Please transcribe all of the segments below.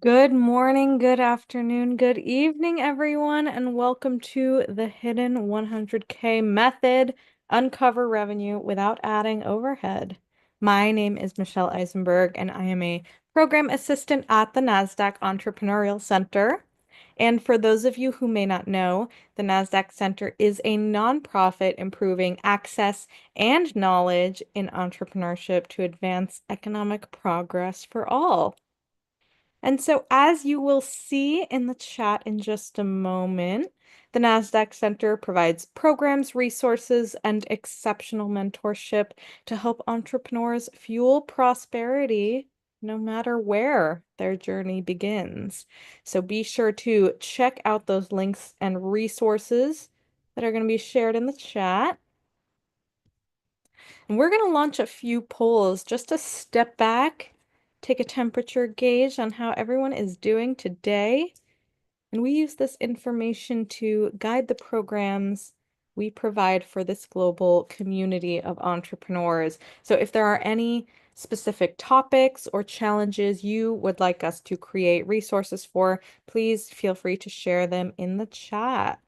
Good morning, good afternoon, good evening, everyone, and welcome to the Hidden 100K Method, Uncover Revenue Without Adding Overhead. My name is Michelle Eisenberg, and I am a program assistant at the NASDAQ Entrepreneurial Center. And for those of you who may not know, the NASDAQ Center is a nonprofit improving access and knowledge in entrepreneurship to advance economic progress for all. And so, as you will see in the chat in just a moment, the NASDAQ Center provides programs, resources, and exceptional mentorship to help entrepreneurs fuel prosperity no matter where their journey begins. So, be sure to check out those links and resources that are going to be shared in the chat. And we're going to launch a few polls just to step back, take a temperature gauge on how everyone is doing today. And we use this information to guide the programs we provide for this global community of entrepreneurs. So if there are any specific topics or challenges you would like us to create resources for, please feel free to share them in the chat.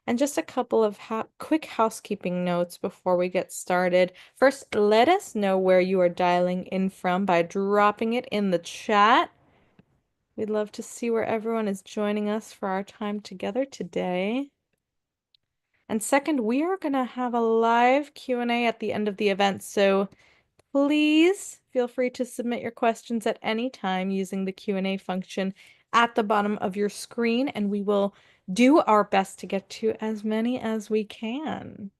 And just a couple of quick housekeeping notes before we get started. First, let us know where you are dialing in from by dropping it in the chat. We'd love to see where everyone is joining us for our time together today. And second, we are going to have a live Q&A at the end of the event, so please feel free to submit your questions at any time using the Q&A function at the bottom of your screen, and we will do our best to get to as many as we can.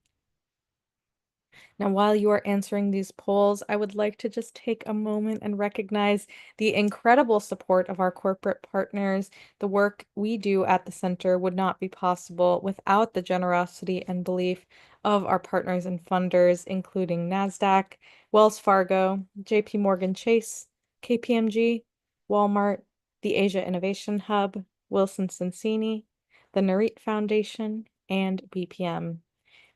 Now, while you are answering these polls, I would like to just take a moment and recognize the incredible support of our corporate partners. The work we do at the center would not be possible without the generosity and belief of our partners and funders, including NASDAQ, Wells Fargo, JP Morgan Chase, KPMG, Walmart, the Asia Innovation Hub, Wilson Sonsini, the Narit Foundation, and BPM.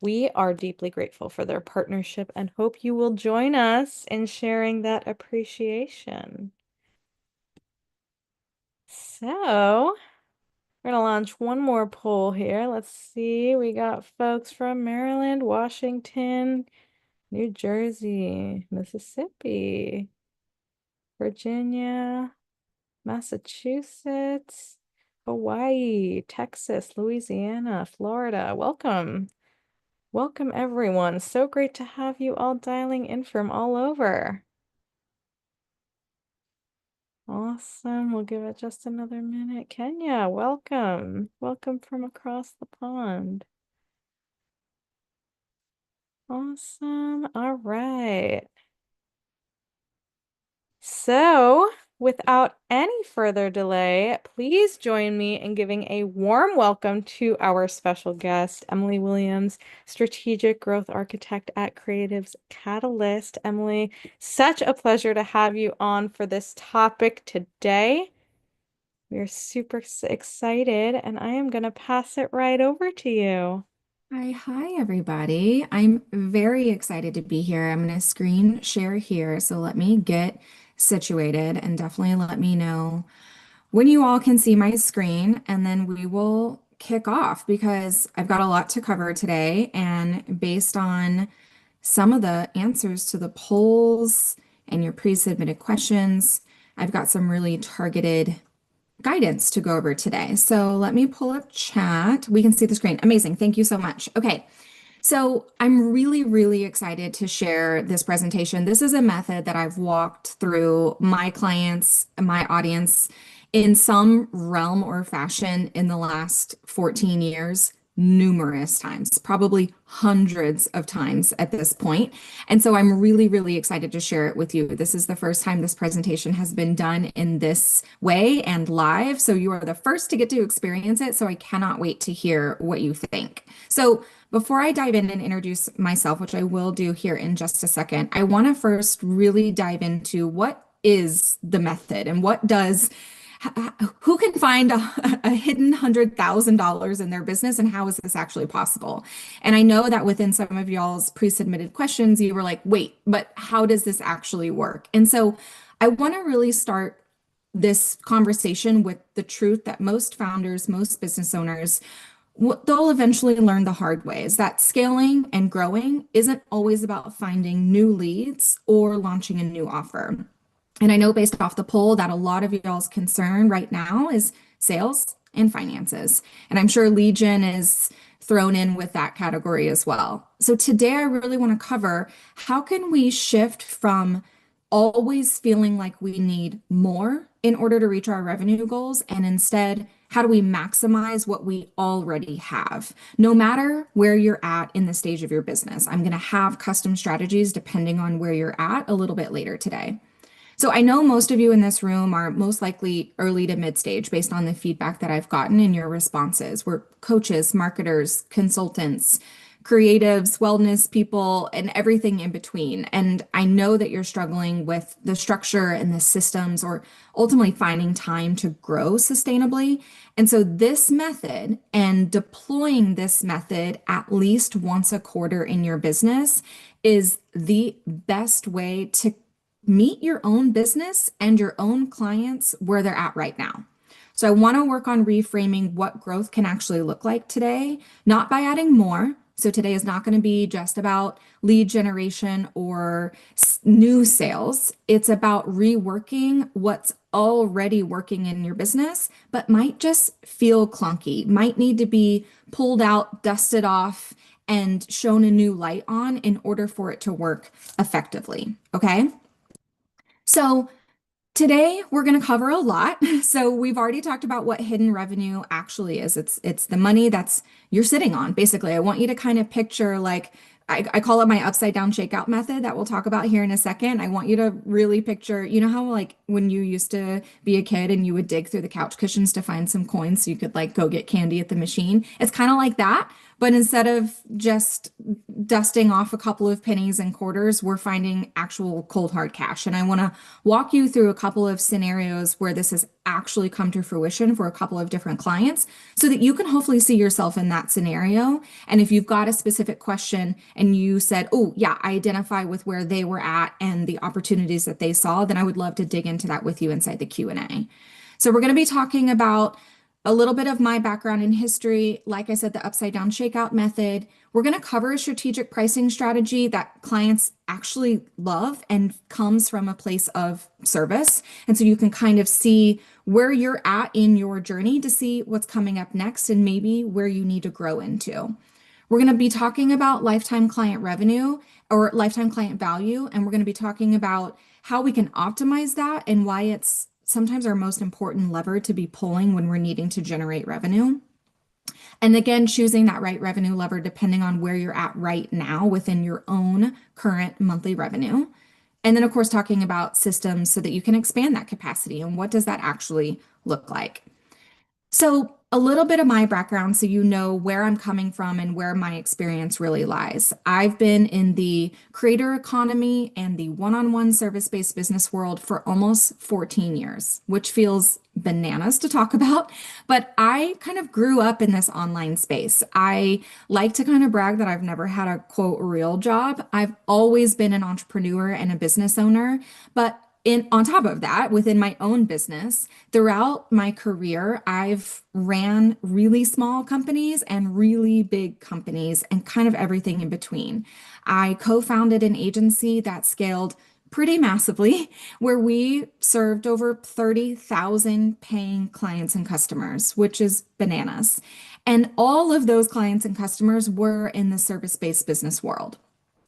We are deeply grateful for their partnership and hope you will join us in sharing that appreciation. So, we're going to launch one more poll here. Let's see. We got folks from Maryland, Washington, New Jersey, Mississippi, Virginia, Massachusetts, Hawaii, Texas, Louisiana, Florida. Welcome. Welcome, everyone. So great to have you all dialing in from all over. Awesome. We'll give it just another minute. Kenya, welcome. Welcome from across the pond. Awesome. All right. So, without any further delay, please join me in giving a warm welcome to our special guest, Emylee Williams, Strategic Growth Architect at Creatives Catalyst. Emylee, such a pleasure to have you on for this topic today. We are super excited, and I am going to pass it right over to you. Hi, everybody. I'm very excited to be here. I'm going to screen share here, so let me get situated and definitely let me know when you all can see my screen, and then we will kick off because I've got a lot to cover today. And based on some of the answers to the polls and your pre-submitted questions, I've got some really targeted guidance to go over today. So let me pull up chat. We can see the screen. Amazing. Thank you so much. Okay. So I'm really, really excited to share this presentation. This is a method that I've walked through my clients, my audience in some realm or fashion in the last 14 years, numerous times, probably hundreds of times at this point. And so I'm really, really excited to share it with you. This is the first time this presentation has been done in this way and live. So you are the first to get to experience it. So I cannot wait to hear what you think. So before I dive in and introduce myself, which I will do here in just a second, I want to first really dive into what is the method and what does who can find a hidden $100,000 in their business and how is this actually possible? And I know that within some of y'all's pre-submitted questions, you were like, wait, but how does this actually work? And so I want to really start this conversation with the truth that most founders, most business owners, what they'll eventually learn the hard way is that scaling and growing isn't always about finding new leads or launching a new offer. And I know based off the poll that a lot of y'all's concern right now is sales and finances. And I'm sure Legion is thrown in with that category as well. So today I really want to cover how can we shift from always feeling like we need more in order to reach our revenue goals, and instead, how do we maximize what we already have? No matter where you're at in the stage of your business, I'm going to have custom strategies depending on where you're at a little bit later today. So I know most of you in this room are most likely early to mid stage based on the feedback that I've gotten in your responses. We're coaches, marketers, consultants, creatives, wellness people, and everything in between. And I know that you're struggling with the structure and the systems or ultimately finding time to grow sustainably. And so this method and deploying this method at least once a quarter in your business is the best way to meet your own business and your own clients where they're at right now. So I want to work on reframing what growth can actually look like today, not by adding more. So today is not going to be just about lead generation or new sales. It's about reworking what's already working in your business, but might just feel clunky, might need to be pulled out, dusted off, and shown a new light on in order for it to work effectively. Okay. So today we're going to cover a lot. So we've already talked about what hidden revenue actually is. It's the money that's you're sitting on. Basically, I want you to kind of picture like I call it my upside down shakeout method that we'll talk about here in a second. I want you to really picture, you know how like when you used to be a kid and you would dig through the couch cushions to find some coins so you could like go get candy at the machine. It's kind of like that. But instead of just dusting off a couple of pennies and quarters, we're finding actual cold hard cash. And I want to walk you through a couple of scenarios where this has actually come to fruition for a couple of different clients so that you can hopefully see yourself in that scenario. And if you've got a specific question and you said, oh, yeah, I identify with where they were at and the opportunities that they saw, then I would love to dig into that with you inside the Q&A. So we're going to be talking about a little bit of my background in history, like I said, the upside down shakeout method. We're going to cover a strategic pricing strategy that clients actually love and comes from a place of service. And so you can kind of see where you're at in your journey to see what's coming up next and maybe where you need to grow into. We're going to be talking about lifetime client revenue or lifetime client value, and we're going to be talking about how we can optimize that and why it's sometimes our most important lever to be pulling when we're needing to generate revenue. And again, choosing that right revenue lever depending on where you're at right now within your own current monthly revenue. And then, of course, talking about systems so that you can expand that capacity and what does that actually look like. So, a little bit of my background so you know where I'm coming from and where my experience really lies. I've been in the creator economy and the one-on-one service-based business world for almost 14 years, which feels bananas to talk about, but I kind of grew up in this online space. I like to kind of brag that I've never had a quote real job. I've always been an entrepreneur and a business owner, but on top of that, within my own business, throughout my career, I've ran really small companies and really big companies and kind of everything in between. I co-founded an agency that scaled pretty massively, where we served over 30,000 paying clients and customers, which is bananas. And all of those clients and customers were in the service-based business world.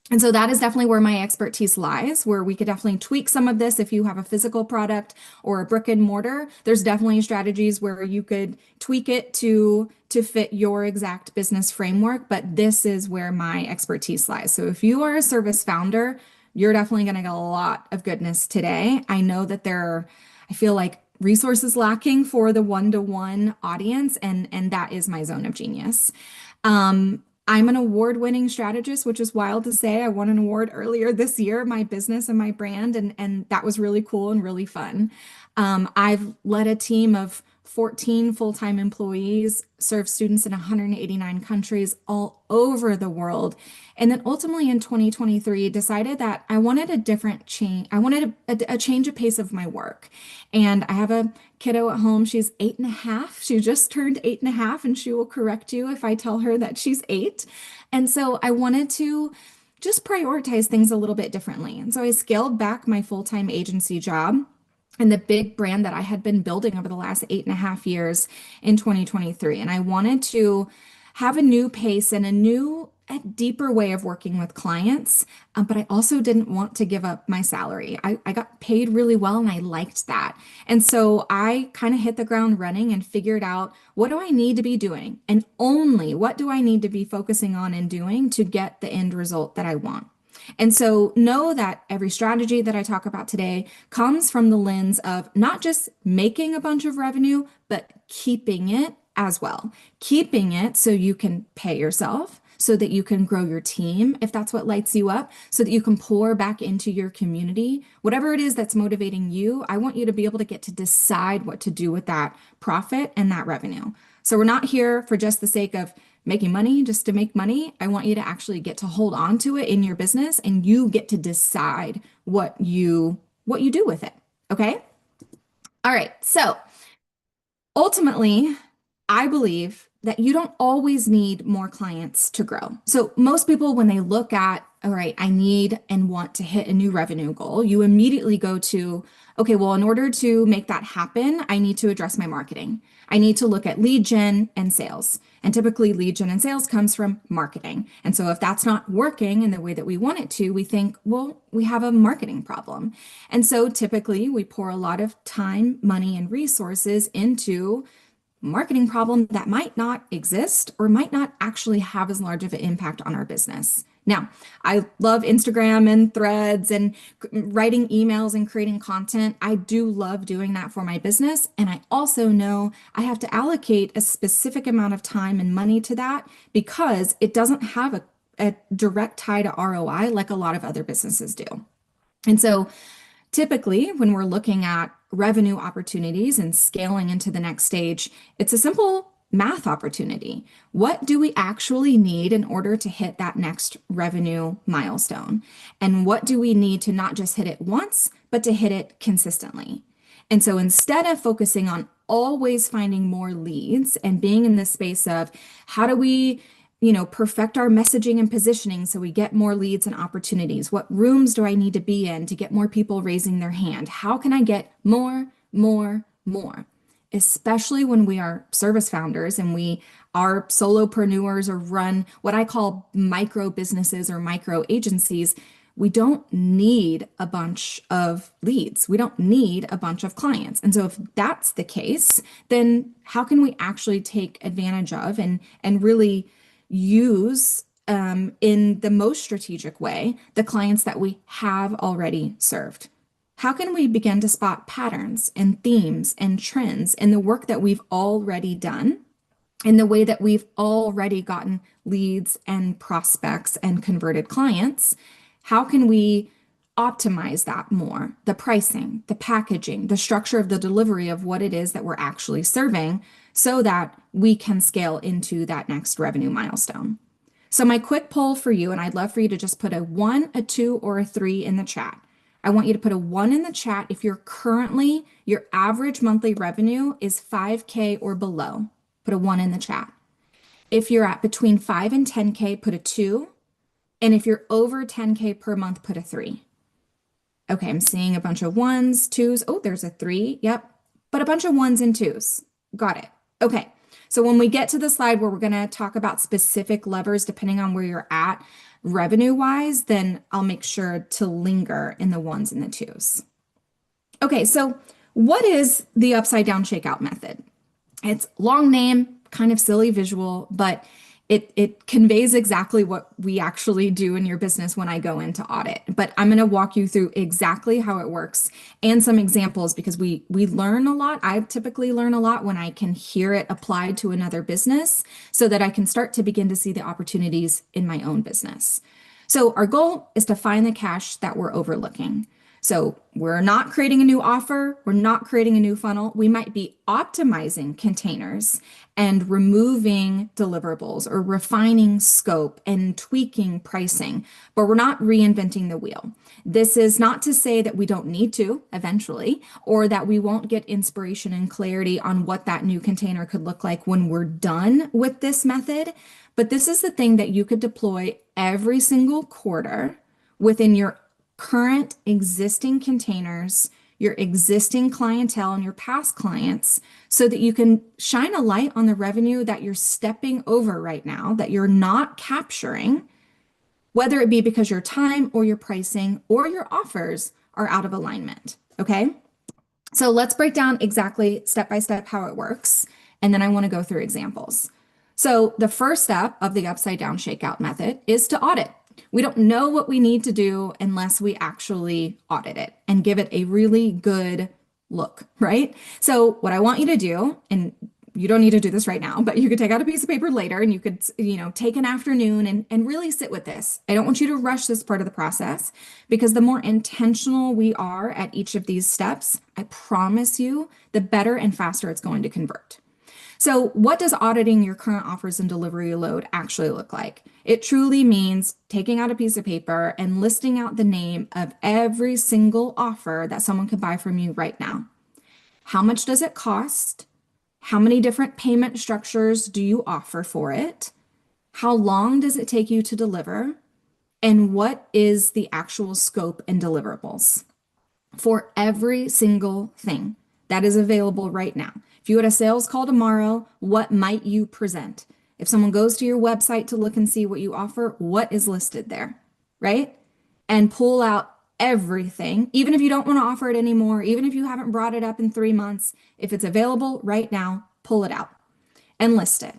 And so that is definitely where my expertise lies, where we could definitely tweak some of this if you have a physical product or a brick and mortar. There's definitely strategies where you could tweak it to fit your exact business framework, but this is where my expertise lies. So if you are a service founder, you're definitely going to get a lot of goodness today. I know that I feel like resources lacking for the one-to-one audience, and that is my zone of genius. I'm an award-winning strategist, which is wild to say. I won an award earlier this year, my business and my brand, and that was really cool and really fun. I've led a team of 14 full-time employees, serve students in 189 countries all over the world. And then ultimately in 2023, decided that I wanted a different change. I wanted a change of pace of my work. And I have a kiddo at home. She's 8.5. She just turned 8.5, and she will correct you if I tell her that she's 8. And so I wanted to just prioritize things a little bit differently. And so I scaled back my full-time agency job and the big brand that I had been building over the last 8.5 years in 2023. And I wanted to have a new pace and a deeper way of working with clients. But I also didn't want to give up my salary. I got paid really well and I liked that. And so I kind of hit the ground running and figured out, what do I need to be doing? And only what do I need to be focusing on and doing to get the end result that I want? And so know that every strategy that I talk about today comes from the lens of not just making a bunch of revenue, but keeping it as well. Keeping it so you can pay yourself, so that you can grow your team if that's what lights you up, so that you can pour back into your community. Whatever it is that's motivating you, I want you to be able to get to decide what to do with that profit and that revenue. So we're not here for just the sake of making money just to make money. I want you to actually get to hold on to it in your business, and you get to decide what you do with it. Okay? All right. So ultimately, I believe that you don't always need more clients to grow. So most people, when they look at, all right, I need and want to hit a new revenue goal, you immediately go to, okay, well, in order to make that happen, I need to address my marketing. I need to look at lead gen and sales. And typically lead gen and sales comes from marketing. And so if that's not working in the way that we want it to, we think, well, we have a marketing problem. And so typically we pour a lot of time, money, and resources into marketing problem that might not exist or might not actually have as large of an impact on our business. Now, I love Instagram and threads and writing emails and creating content. I do love doing that for my business. And I also know I have to allocate a specific amount of time and money to that because it doesn't have a direct tie to ROI like a lot of other businesses do. And so typically, when we're looking at revenue opportunities and scaling into the next stage, it's a simple math opportunity. What do we actually need in order to hit that next revenue milestone? And what do we need to not just hit it once, but to hit it consistently? And so instead of focusing on always finding more leads and being in this space of how do we perfect our messaging and positioning so we get more leads and opportunities. What rooms do I need to be in to get more people raising their hand? How can I get more, more, more? Especially when we are service founders and we are solopreneurs or run what I call micro businesses or micro agencies. We don't need a bunch of leads. We don't need a bunch of clients. And so if that's the case, then how can we actually take advantage of and really use in the most strategic way the clients that we have already served? How can we begin to spot patterns and themes and trends in the work that we've already done, in the way that we've already gotten leads and prospects and converted clients? How can we optimize that more? The pricing, the packaging, the structure of the delivery of what it is that we're actually serving so that we can scale into that next revenue milestone. So my quick poll for you, and I'd love for you to just put a 1, a 2, or a 3 in the chat. I want you to put a 1 in the chat if your average monthly revenue is 5K or below. Put a 1 in the chat. If you're at between 5 and 10K, put a 2. And if you're over 10K per month, put a 3. Okay, I'm seeing a bunch of 1s, 2s. Oh, there's a 3. Yep. But a bunch of 1s and 2s. Got it. Okay. So when we get to the slide where we're going to talk about specific levers, depending on where you're at revenue-wise, then I'll make sure to linger in the 1s and the 2s. Okay, so what is the upside down shakeout method? It's long name, kind of silly visual, but it conveys exactly what we actually do in your business when I go into audit. But I'm going to walk you through exactly how it works and some examples because we learn a lot. I typically learn a lot when I can hear it applied to another business so that I can start to begin to see the opportunities in my own business. So our goal is to find the cash that we're overlooking. So we're not creating a new offer. We're not creating a new funnel. We might be optimizing containers and removing deliverables or refining scope and tweaking pricing, but we're not reinventing the wheel. This is not to say that we don't need to eventually, or that we won't get inspiration and clarity on what that new container could look like when we're done with this method. But this is the thing that you could deploy every single quarter within your current existing containers, your existing clientele, and your past clients so that you can shine a light on the revenue that you're stepping over right now, that you're not capturing, whether it be because your time or your pricing or your offers are out of alignment. Okay. So let's break down exactly step by step how it works. And then I want to go through examples. So the first step of the upside down shakeout method is to audit. We don't know what we need to do unless we actually audit it and give it a really good look, right? So what I want you to do, and you don't need to do this right now, but you could take out a piece of paper later and you could, take an afternoon and really sit with this. I don't want you to rush this part of the process because the more intentional we are at each of these steps, I promise you, the better and faster it's going to convert. So, what does auditing your current offers and delivery load actually look like? It truly means taking out a piece of paper and listing out the name of every single offer that someone could buy from you right now. How much does it cost? How many different payment structures do you offer for it? How long does it take you to deliver? And what is the actual scope and deliverables for every single thing that is available right now? If you had a sales call tomorrow, what might you present? If someone goes to your website to look and see what you offer, what is listed there, right? And pull out everything, even if you don't want to offer it anymore, even if you haven't brought it up in 3 months, if it's available right now, pull it out and list it.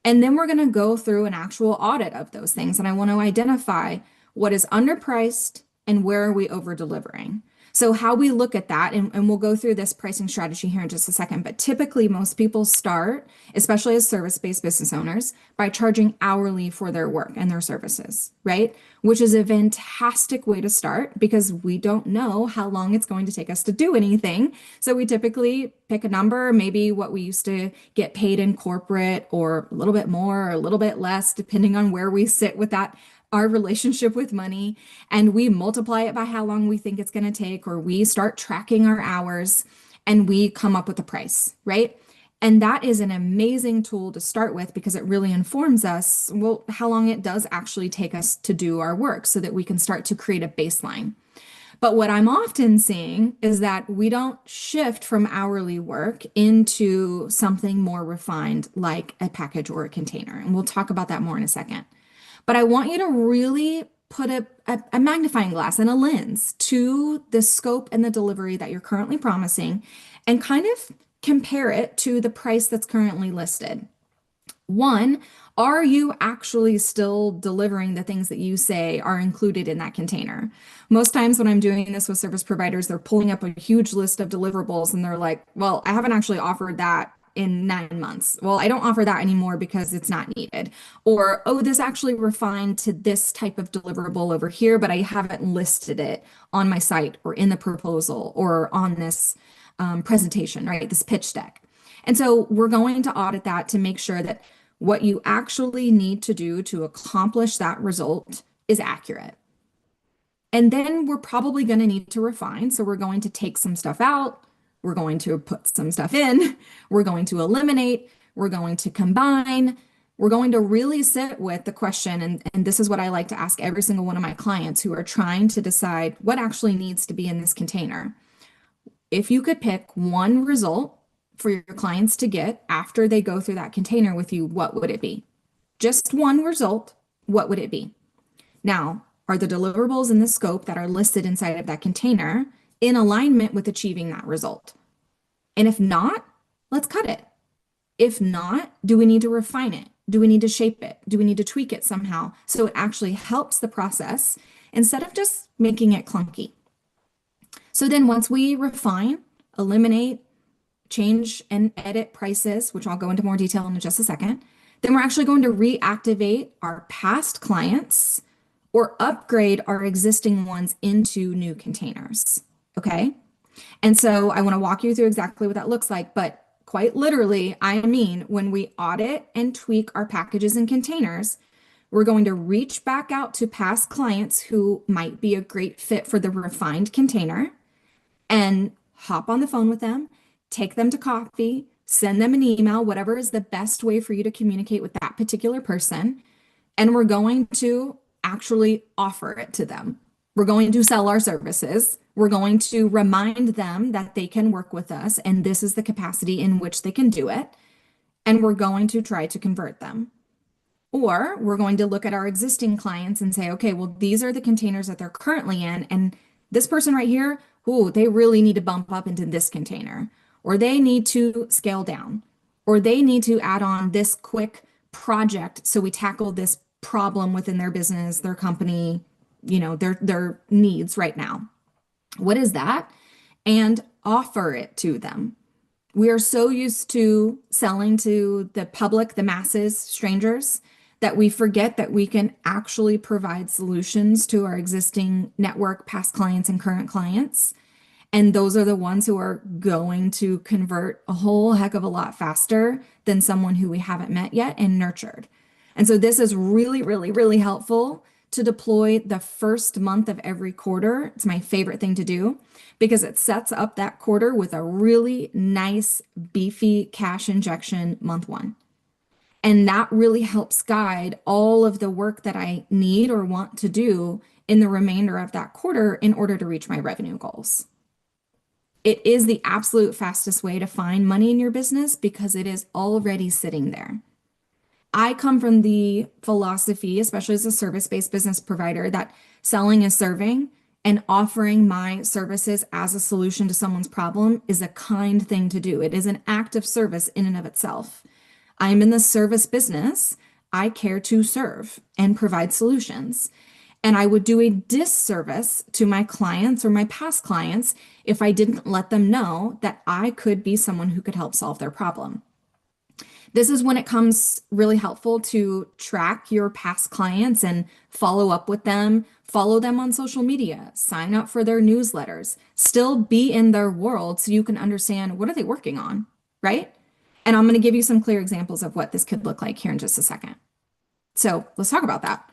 And then we're going to go through an actual audit of those things. And I want to identify what is underpriced and where are we over delivering. So how we look at that, and we'll go through this pricing strategy here in just a second, but typically most people start, especially as service-based business owners, by charging hourly for their work and their services, right? Which is a fantastic way to start because we don't know how long it's going to take us to do anything. So we typically pick a number, maybe what we used to get paid in corporate, or a little bit more or a little bit less, depending on where we sit with that, our relationship with money, and we multiply it by how long we think it's going to take, or we start tracking our hours and we come up with a price, right? And that is an amazing tool to start with because it really informs us, well, how long it does actually take us to do our work so that we can start to create a baseline. But what I'm often seeing is that we don't shift from hourly work into something more refined like a package or a container. And we'll talk about that more in a second. But I want you to really put a magnifying glass and a lens to the scope and the delivery that you're currently promising and kind of compare it to the price that's currently listed. One, are you actually still delivering the things that you say are included in that container? Most times when I'm doing this with service providers, they're pulling up a huge list of deliverables and they're like, well, I haven't actually offered that in 9 months. Well, I don't offer that anymore because it's not needed. Or, oh, this actually refined to this type of deliverable over here, but I haven't listed it on my site or in the proposal or on this presentation, right? This pitch deck. And so we're going to audit that to make sure that what you actually need to do to accomplish that result is accurate. And then we're probably going to need to refine. So we're going to take some stuff out. We're going to put some stuff in. We're going to eliminate. We're going to combine. We're going to really sit with the question. And this is what I like to ask every single one of my clients who are trying to decide what actually needs to be in this container. If you could pick one result for your clients to get after they go through that container with you, what would it be? Just one result, what would it be? Now, are the deliverables in the scope that are listed inside of that container in alignment with achieving that result? And if not, let's cut it. If not, do we need to refine it? Do we need to shape it? Do we need to tweak it somehow so it actually helps the process instead of just making it clunky? So then once we refine, eliminate, change and edit prices, which I'll go into more detail in just a second, then we're actually going to reactivate our past clients or upgrade our existing ones into new containers. Okay. And so I want to walk you through exactly what that looks like. But quite literally, I mean, when we audit and tweak our packages and containers, we're going to reach back out to past clients who might be a great fit for the refined container and hop on the phone with them, take them to coffee, send them an email, whatever is the best way for you to communicate with that particular person. And we're going to actually offer it to them. We're going to sell our services. We're going to remind them that they can work with us and this is the capacity in which they can do it. And we're going to try to convert them. Or we're going to look at our existing clients and say, okay, well, these are the containers that they're currently in. And this person right here, ooh, they really need to bump up into this container, or they need to scale down, or they need to add on this quick project. So we tackle this problem within their business, their company, their needs right now. What is that? And offer it to them. We are so used to selling to the public, the masses, strangers, that we forget that we can actually provide solutions to our existing network, past clients, and current clients. And those are the ones who are going to convert a whole heck of a lot faster than someone who we haven't met yet and nurtured. And so this is really, really, really helpful to deploy the first month of every quarter. It's my favorite thing to do because it sets up that quarter with a really nice, beefy cash injection month one. And that really helps guide all of the work that I need or want to do in the remainder of that quarter in order to reach my revenue goals. It is the absolute fastest way to find money in your business because it is already sitting there. I come from the philosophy, especially as a service-based business provider, that selling is serving and offering my services as a solution to someone's problem is a kind thing to do. It is an act of service in and of itself. I'm in the service business. I care to serve and provide solutions. And I would do a disservice to my clients or my past clients if I didn't let them know that I could be someone who could help solve their problem. This is when it comes really helpful to track your past clients and follow up with them, follow them on social media, sign up for their newsletters, still be in their world so you can understand what are they working on, right? And I'm going to give you some clear examples of what this could look like here in just a second. So let's talk about that.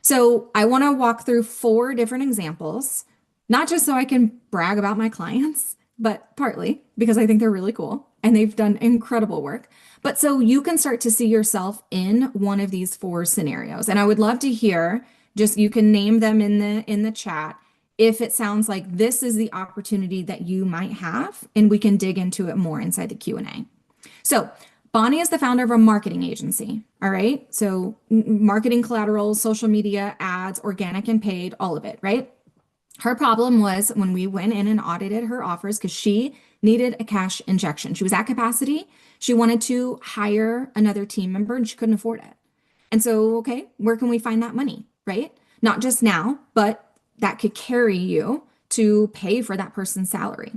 So I want to walk through 4 different examples, not just so I can brag about my clients, but partly because I think they're really cool and they've done incredible work. But so you can start to see yourself in one of these 4 scenarios. And I would love to hear, just you can name them in the chat if it sounds like this is the opportunity that you might have, and we can dig into it more inside the Q&A. So Bonnie is the founder of a marketing agency. All right. So marketing collateral, social media, ads, organic and paid, all of it, right? Her problem was when we went in and audited her offers because she needed a cash injection. She was at capacity. She wanted to hire another team member and she couldn't afford it. And so, okay, where can we find that money, right? Not just now, but that could carry you to pay for that person's salary.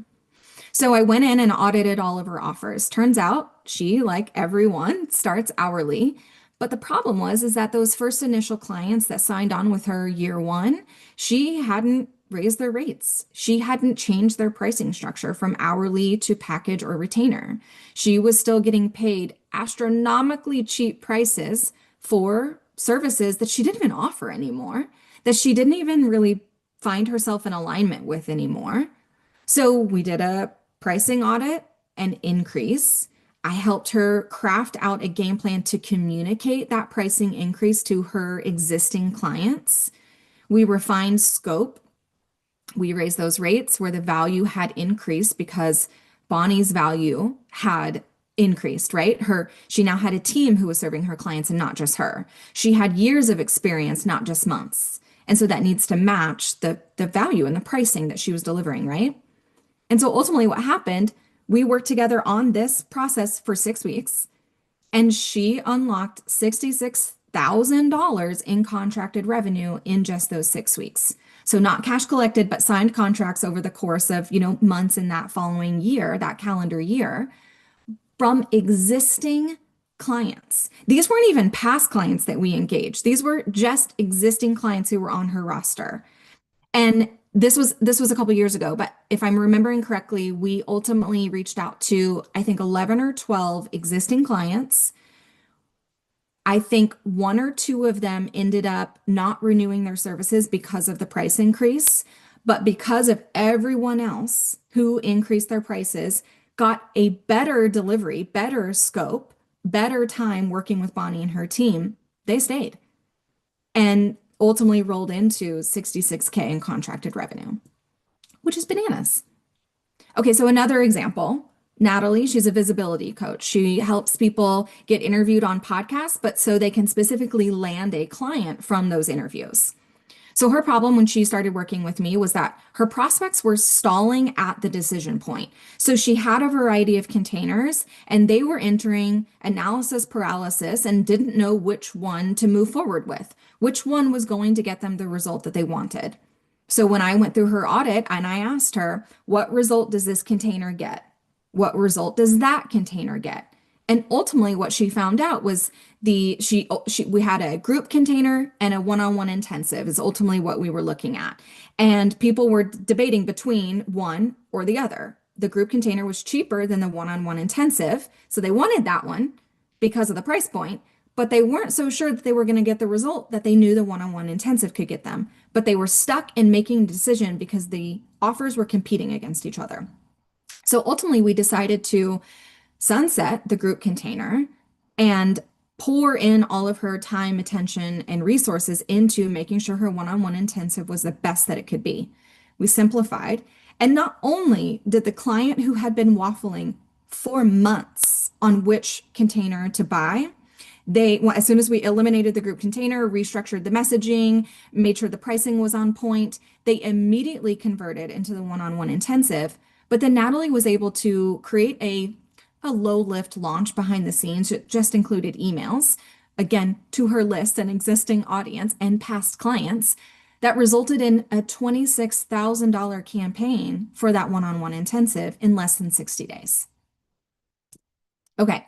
So I went in and audited all of her offers. Turns out she, like everyone, starts hourly. But the problem is that those first initial clients that signed on with her year one, she hadn't raised their rates. She hadn't changed their pricing structure from hourly to package or retainer. She was still getting paid astronomically cheap prices for services that she didn't even offer anymore, that she didn't even really find herself in alignment with anymore. So we did a pricing audit and increase. I helped her craft out a game plan to communicate that pricing increase to her existing clients. We refined scope. We raised those rates where the value had increased because Bonnie's value had increased, right? She now had a team who was serving her clients and not just her. She had years of experience, not just months. And so that needs to match the value and the pricing that she was delivering, right? And so ultimately what happened, we worked together on this process for 6 weeks and she unlocked $66,000 in contracted revenue in just those 6 weeks. So not cash collected, but signed contracts over the course of, months in that following year, that calendar year, from existing clients. These weren't even past clients that we engaged. These were just existing clients who were on her roster. And this was a couple years ago, but if I'm remembering correctly, we ultimately reached out to I think 11 or 12 existing clients. I think one or two of them ended up not renewing their services because of the price increase, but because of everyone else who increased their prices, got a better delivery, better scope, better time working with Bonnie and her team, they stayed and ultimately rolled into 66K in contracted revenue, which is bananas. Okay, so another example, Natalie, she's a visibility coach. She helps people get interviewed on podcasts, but so they can specifically land a client from those interviews. So her problem when she started working with me was that her prospects were stalling at the decision point. So she had a variety of containers and they were entering analysis paralysis and didn't know which one to move forward with, which one was going to get them the result that they wanted. So when I went through her audit and I asked her, what result does this container get? What result does that container get? And ultimately what she found out was we had a group container and a one-on-one intensive is ultimately what we were looking at. And people were debating between one or the other. The group container was cheaper than the one-on-one intensive, so they wanted that one because of the price point, but they weren't so sure that they were going to get the result that they knew the one-on-one intensive could get them. But they were stuck in making a decision because the offers were competing against each other. So ultimately, we decided to sunset the group container and pour in all of her time, attention, and resources into making sure her one-on-one intensive was the best that it could be. We simplified. And not only did the client who had been waffling for months on which container to buy, well, as soon as we eliminated the group container, restructured the messaging, made sure the pricing was on point, they immediately converted into the one-on-one intensive. But then Natalie was able to create a low lift launch behind the scenes. It just included emails, again, to her list and existing audience and past clients that resulted in a $26,000 campaign for that one-on-one intensive in less than 60 days. Okay.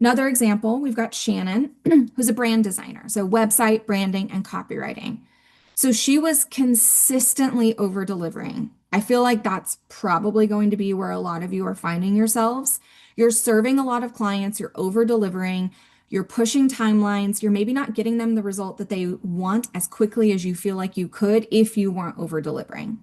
Another example, we've got Shannon, who's a brand designer, so website, branding, and copywriting. So she was consistently over delivering. I feel like that's probably going to be where a lot of you are finding yourselves. You're serving a lot of clients, you're over delivering, you're pushing timelines, you're maybe not getting them the result that they want as quickly as you feel like you could if you weren't over delivering.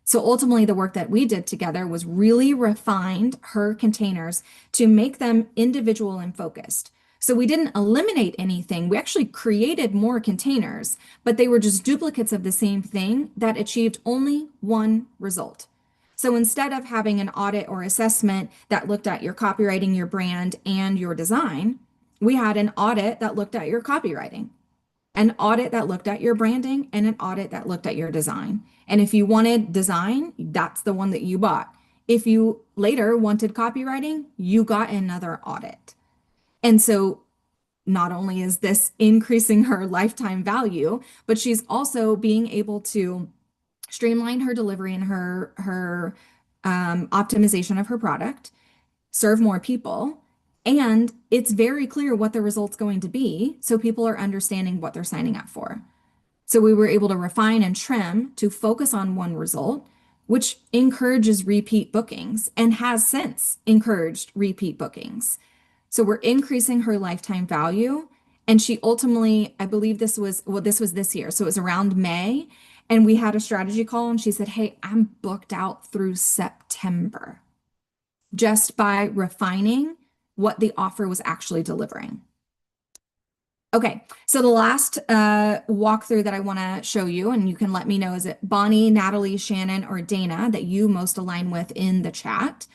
So ultimately, the work that we did together was really refined her containers to make them individual and focused. So we didn't eliminate anything. We actually created more containers, but they were just duplicates of the same thing that achieved only one result. So instead of having an audit or assessment that looked at your copywriting, your brand, and your design, we had an audit that looked at your copywriting, an audit that looked at your branding, and an audit that looked at your design. And if you wanted design, that's the one that you bought. If you later wanted copywriting, you got another audit. And so not only is this increasing her lifetime value, but she's also being able to streamline her delivery and her optimization of her product, serve more people, and it's very clear what the result's going to be, so people are understanding what they're signing up for. So we were able to refine and trim to focus on one result, which encourages repeat bookings and has since encouraged repeat bookings. So we're increasing her lifetime value. And she ultimately, I believe this was this year. So it was around May. And we had a strategy call and she said, hey, I'm booked out through September just by refining what the offer was actually delivering. Okay, so the last walkthrough that I want to show you, and you can let me know, is it Bonnie, Natalie, Shannon, or Dana that you most align with in the chat?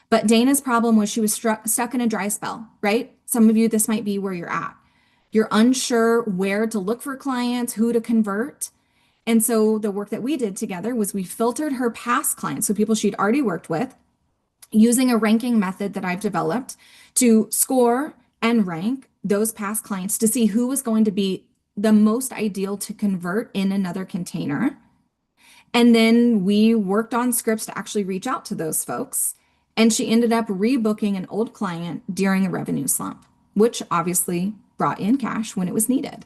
But Dana's problem was she was stuck in a dry spell, right? Some of you, this might be where you're at. You're unsure where to look for clients, who to convert. And so the work that we did together was we filtered her past clients, so people she'd already worked with, using a ranking method that I've developed to score and rank those past clients to see who was going to be the most ideal to convert in another container. And then we worked on scripts to actually reach out to those folks. And she ended up rebooking an old client during a revenue slump. which obviously brought in cash when it was needed.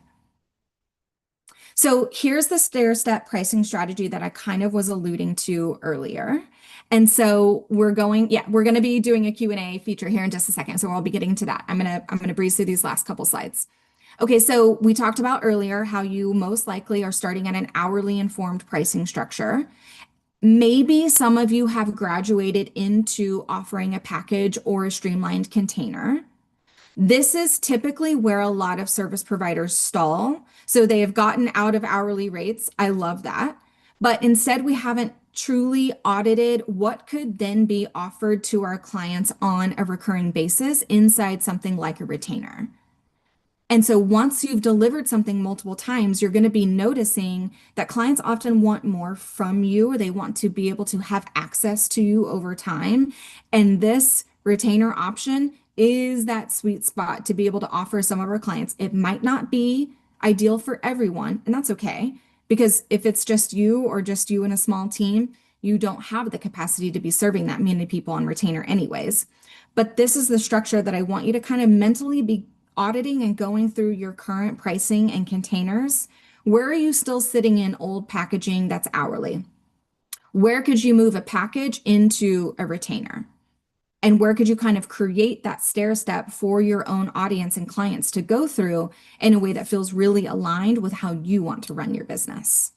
So here's the stair-step pricing strategy that I kind of was alluding to earlier. And so we're going to be doing a Q&A feature here in just a second. So I'll be getting to that. I'm going to breeze through these last couple slides. Okay, so we talked about earlier how you most likely are starting at an hourly informed pricing structure. Maybe some of you have graduated into offering a package or a streamlined container. This is typically where a lot of service providers stall. So they have gotten out of hourly rates. I love that. But instead, we haven't truly audited what could then be offered to our clients on a recurring basis inside something like a retainer. And so once you've delivered something multiple times, you're going to be noticing that clients often want more from you. They want to be able to have access to you over time. And this retainer option is that sweet spot to be able to offer some of our clients. It might not be ideal for everyone, and that's okay. Because if it's just you or just you and a small team, you don't have the capacity to be serving that many people on retainer anyways. But this is the structure that I want you to kind of mentally be auditing and going through your current pricing and containers. Where are you still sitting in old packaging that's hourly? Where could you move a package into a retainer? And where could you kind of create that stair step for your own audience and clients to go through in a way that feels really aligned with how you want to run your business?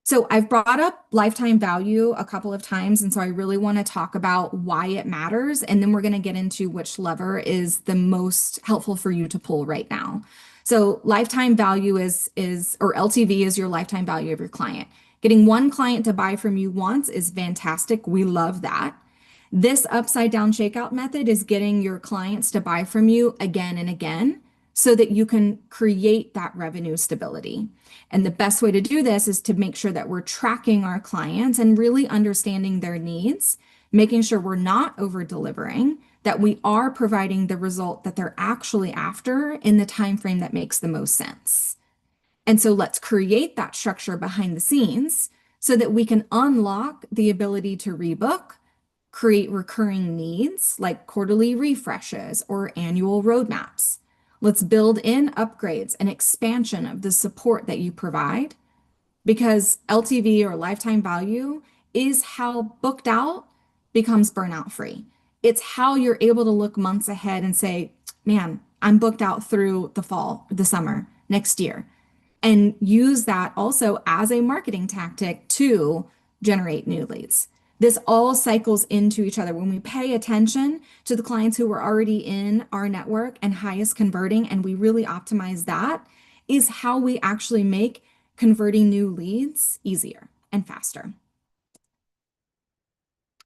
So I've brought up lifetime value a couple of times, and so I really want to talk about why it matters, and then we're going to get into which lever is the most helpful for you to pull right now. So lifetime value is or LTV is your lifetime value of your client. Getting one client to buy from you once is fantastic. We love that. This upside down shakeout method is getting your clients to buy from you again and again so that you can create that revenue stability. And the best way to do this is to make sure that we're tracking our clients and really understanding their needs, making sure we're not over delivering, that we are providing the result that they're actually after in the time frame that makes the most sense. And so let's create that structure behind the scenes so that we can unlock the ability to rebook, create recurring needs like quarterly refreshes or annual roadmaps. Let's build in upgrades and expansion of the support that you provide because LTV or lifetime value is how booked out becomes burnout free. It's how you're able to look months ahead and say, man, I'm booked out through the fall, the summer, next year, and use that also as a marketing tactic to generate new leads. This all cycles into each other. When we pay attention to the clients who are already in our network and highest converting, and we really optimize that, is how we actually make converting new leads easier and faster.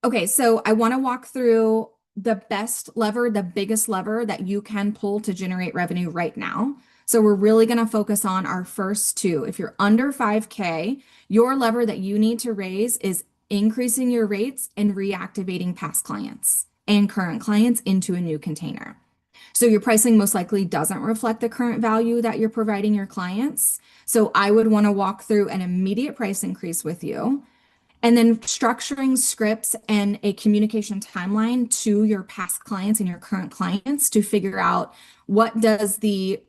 Okay, so I want to walk through the best lever, the biggest lever that you can pull to generate revenue right now. So we're really going to focus on our first two. If you're under 5K, your lever that you need to raise is increasing your rates and reactivating past clients and current clients into a new container. So your pricing most likely doesn't reflect the current value that you're providing your clients. So I would want to walk through an immediate price increase with you. And then structuring scripts and a communication timeline to your past clients and your current clients to figure out what does the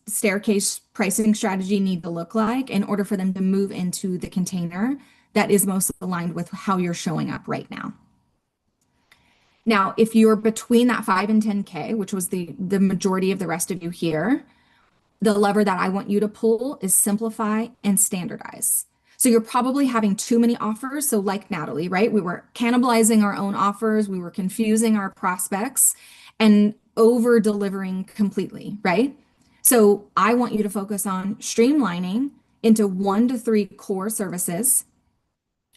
staircase pricing strategy need to look like in order for them to move into the container that is most aligned with how you're showing up right now. Now, if you're between that 5 and 10K, which was the majority of the rest of you here, the lever that I want you to pull is simplify and standardize. So you're probably having too many offers. So like Natalie, right? We were cannibalizing our own offers. We were confusing our prospects and over delivering completely, right? So I want you to focus on streamlining into 1 to 3 core services,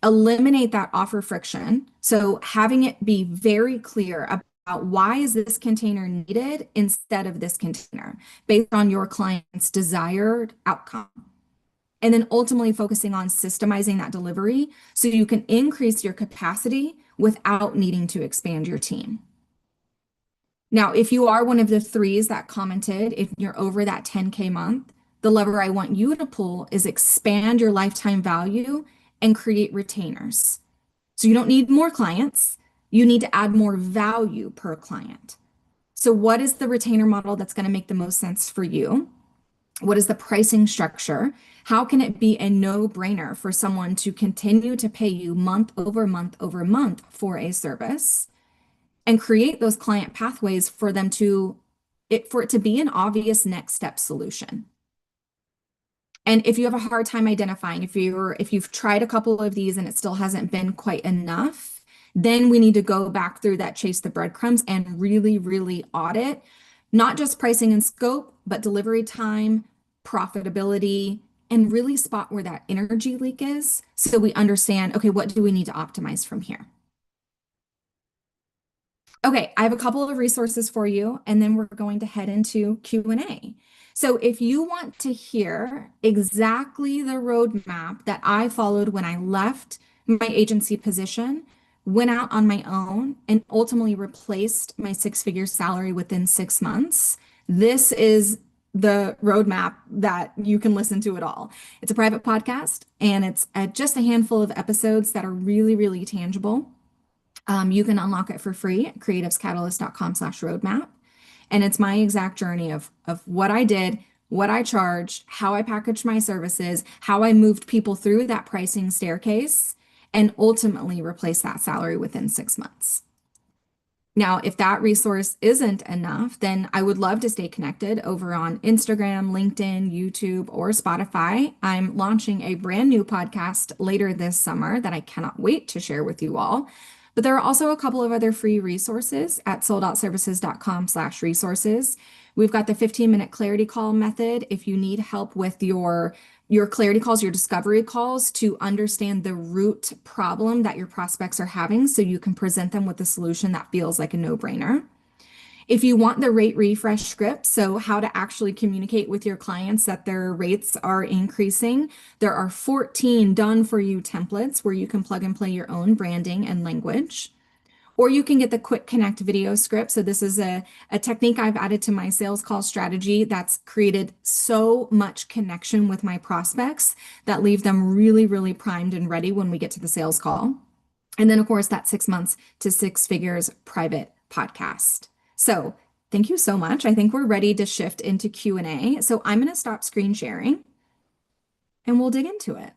eliminate that offer friction. So having it be very clear about why is this container needed instead of this container based on your client's desired outcome. And then ultimately focusing on systemizing that delivery so you can increase your capacity without needing to expand your team. Now, if you are one of the threes that commented, if you're over that 10K month, the lever I want you to pull is expand your lifetime value and create retainers. So you don't need more clients. You need to add more value per client. So, what is the retainer model that's going to make the most sense for you? What is the pricing structure? How can it be a no-brainer for someone to continue to pay you month over month over month for a service and create those client pathways for them to for it to be an obvious next step solution? And if you have a hard time identifying, if you've tried a couple of these and it still hasn't been quite enough, then we need to go back through that chase the breadcrumbs and really, really audit not just pricing and scope, but delivery time, profitability, and really spot where that energy leak is so we understand, okay, what do we need to optimize from here? Okay, I have a couple of resources for you, and then we're going to head into Q&A. So if you want to hear exactly the roadmap that I followed when I left my agency position, went out on my own, and ultimately replaced my six-figure salary within 6 months, this is the roadmap that you can listen to it all. It's a private podcast, and it's just a handful of episodes that are really, really tangible. You can unlock it for free at creativescatalyst.com/roadmap. And it's my exact journey of what I did, what I charged, how I packaged my services, how I moved people through that pricing staircase, and ultimately replaced that salary within 6 months. Now, if that resource isn't enough, then I would love to stay connected over on Instagram, LinkedIn, YouTube, or Spotify. I'm launching a brand new podcast later this summer that I cannot wait to share with you all. But there are also a couple of other free resources at soldoutservices.com/resources. We've got the 15-minute clarity call method if you need help with your clarity calls, your discovery calls to understand the root problem that your prospects are having so you can present them with a solution that feels like a no-brainer. If you want the rate refresh script, so how to actually communicate with your clients that their rates are increasing, there are 14 done for you templates where you can plug and play your own branding and language. Or you can get the quick connect video script. So this is a technique I've added to my sales call strategy that's created so much connection with my prospects that leave them really, really primed and ready when we get to the sales call. And then, of course, that 6 months to six figures private podcast. So thank you so much. I think we're ready to shift into Q&A. So I'm going to stop screen sharing and we'll dig into it.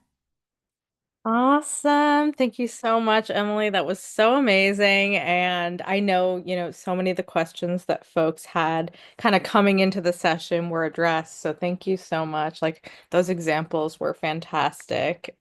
Awesome. Thank you so much, Emily. That was so amazing. And I know, so many of the questions that folks had kind of coming into the session were addressed. So thank you so much. Like those examples were fantastic.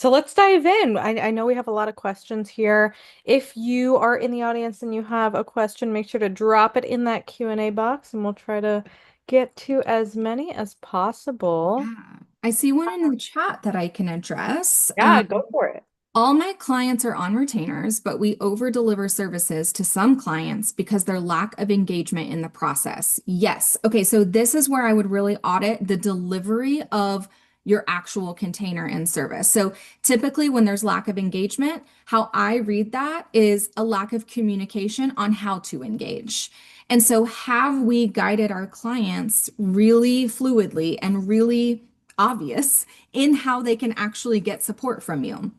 So let's dive in. I know we have a lot of questions here. If you are in the audience and you have a question, make sure to drop it in that Q&A box and we'll try to get to as many as possible. Yeah. I see one in the chat that I can address. Yeah, go for it. All my clients are on retainers, but we over deliver services to some clients because their lack of engagement in the process. Yes. Okay. So this is where I would really audit the delivery of your actual container and service. So typically, when there's lack of engagement, how I read that is a lack of communication on how to engage. And so, have we guided our clients really fluidly and really obvious in how they can actually get support from you?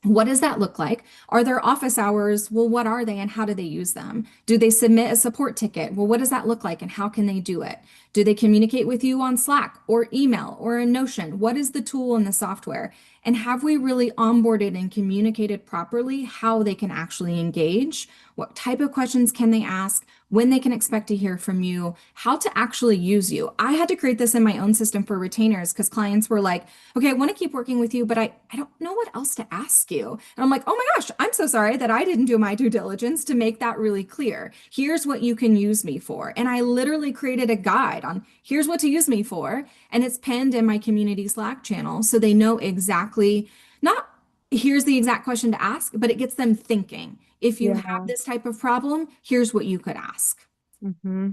What does that look like? Are there office hours? Well, what are they and how do they use them? Do they submit a support ticket? Well, what does that look like and how can they do it? Do they communicate with you on Slack or email or in Notion? What is the tool and the software? And have we really onboarded and communicated properly how they can actually engage? What type of questions can they ask? When they can expect to hear from you? How to actually use you? I had to create this in my own system for retainers because clients were like, okay, I want to keep working with you, but I don't know what else to ask you. And I'm like, oh my gosh, I'm so sorry that I didn't do my due diligence to make that really clear. Here's what you can use me for. And I literally created a guide on here's what to use me for. And it's pinned in my community Slack channel. So they know exactly, not here's the exact question to ask, but it gets them thinking. If you have Yeah. this type of problem, here's what you could ask. Mm-hmm.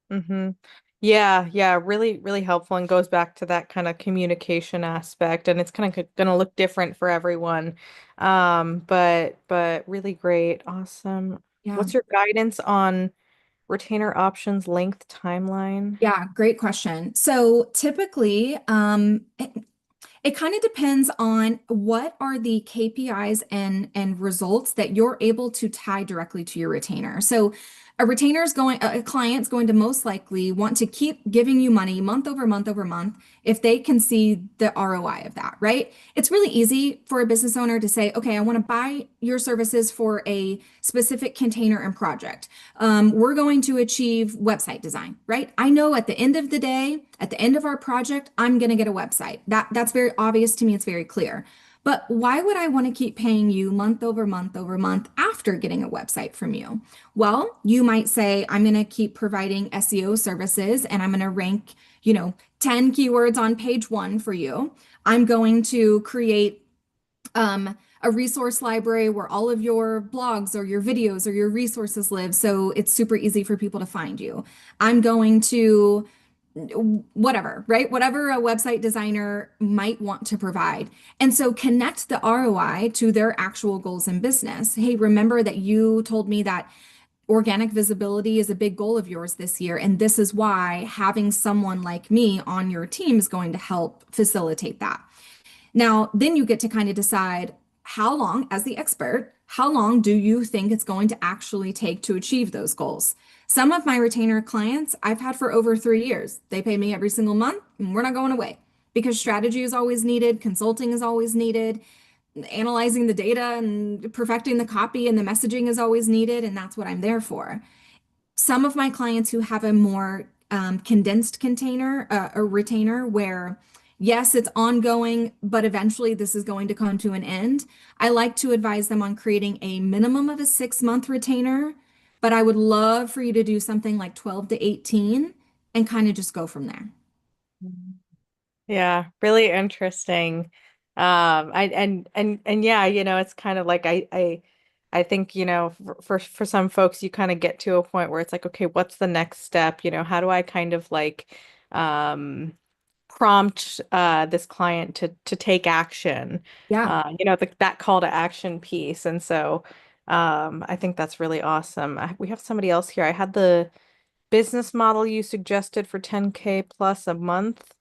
Mm-hmm. Yeah, yeah, really, really helpful and goes back to that kind of communication aspect. And it's kind of going to look different for everyone. But really great. Awesome. Yeah. What's your guidance on retainer options length timeline? Yeah, great question. So typically, it kind of depends on what are the KPIs and results that you're able to tie directly to your retainer. So A client's going to most likely want to keep giving you money month over month over month if they can see the ROI of that, right? It's really easy for a business owner to say, okay, I want to buy your services for a specific container and project. We're going to achieve website design, right? I know at the end of the day, at the end of our project, I'm going to get a website. That's very obvious to me. It's very clear. But why would I want to keep paying you month over month over month after getting a website from you? Well, you might say, I'm going to keep providing SEO services and I'm going to rank, 10 keywords on page one for you. I'm going to create a resource library where all of your blogs or your videos or your resources live. So it's super easy for people to find you. I'm going to whatever, right? Whatever a website designer might want to provide. And so connect the ROI to their actual goals in business. Hey, remember that you told me that organic visibility is a big goal of yours this year. And this is why having someone like me on your team is going to help facilitate that. Now, then you get to kind of decide how long, as the expert, how long do you think it's going to actually take to achieve those goals? Some of my retainer clients I've had for over 3 years. They pay me every single month, and we're not going away because strategy is always needed, consulting is always needed, analyzing the data and perfecting the copy and the messaging is always needed, and that's what I'm there for. Some of my clients who have a more condensed container, a retainer where yes, it's ongoing, but eventually this is going to come to an end. I like to advise them on creating a minimum of a 6-month retainer, but I would love for you to do something like 12 to 18 and kind of just go from there. Yeah, really interesting. And yeah, it's kind of like I think, for some folks you kind of get to a point where it's like, okay, what's the next step? How do I kind of like prompt this client to take action? Yeah. That call to action piece. And so I think that's really awesome. We have somebody else here. I had the business model you suggested for 10K plus a month.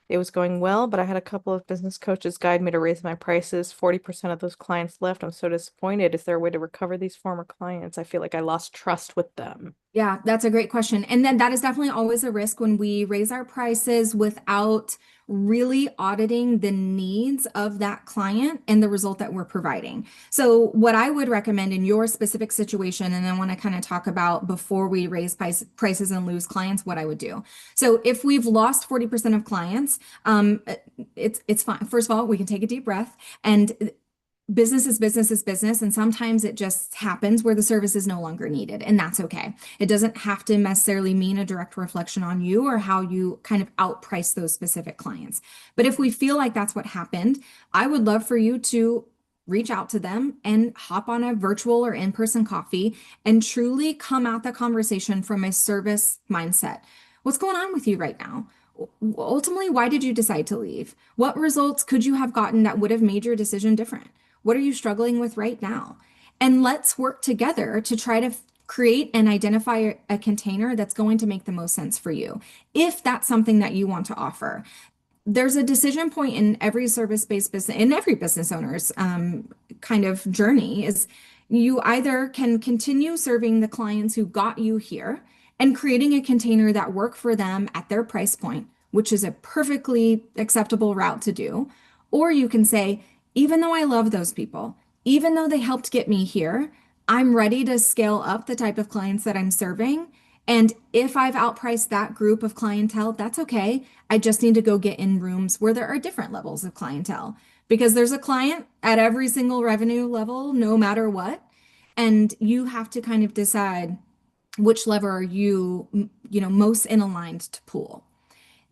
It was going well, but I had a couple of business coaches guide me to raise my prices. 40% of those clients left. I'm so disappointed. Is there a way to recover these former clients? I feel like I lost trust with them. Yeah, that's a great question. And then that is definitely always a risk when we raise our prices without really auditing the needs of that client and the result that we're providing. So, what I would recommend in your specific situation, and I want to kind of talk about before we raise prices and lose clients, what I would do. So, if we've lost 40% of clients, it's fine. First of all, we can take a deep breath and business is business is business, and sometimes it just happens where the service is no longer needed, and that's okay. It doesn't have to necessarily mean a direct reflection on you or how you kind of outprice those specific clients. But if we feel like that's what happened, I would love for you to reach out to them and hop on a virtual or in-person coffee and truly come at the conversation from a service mindset. What's going on with you right now? Ultimately, why did you decide to leave? What results could you have gotten that would have made your decision different? What are you struggling with right now? And let's work together to try to create and identify a container that's going to make the most sense for you, if that's something that you want to offer. There's a decision point in every service-based business, in every business owner's kind of journey is you either can continue serving the clients who got you here and creating a container that work for them at their price point, which is a perfectly acceptable route to do, or you can say, even though I love those people, even though they helped get me here, I'm ready to scale up the type of clients that I'm serving. And if I've outpriced that group of clientele, that's okay. I just need to go get in rooms where there are different levels of clientele because there's a client at every single revenue level, no matter what. And you have to kind of decide which lever are you most in aligned to pull.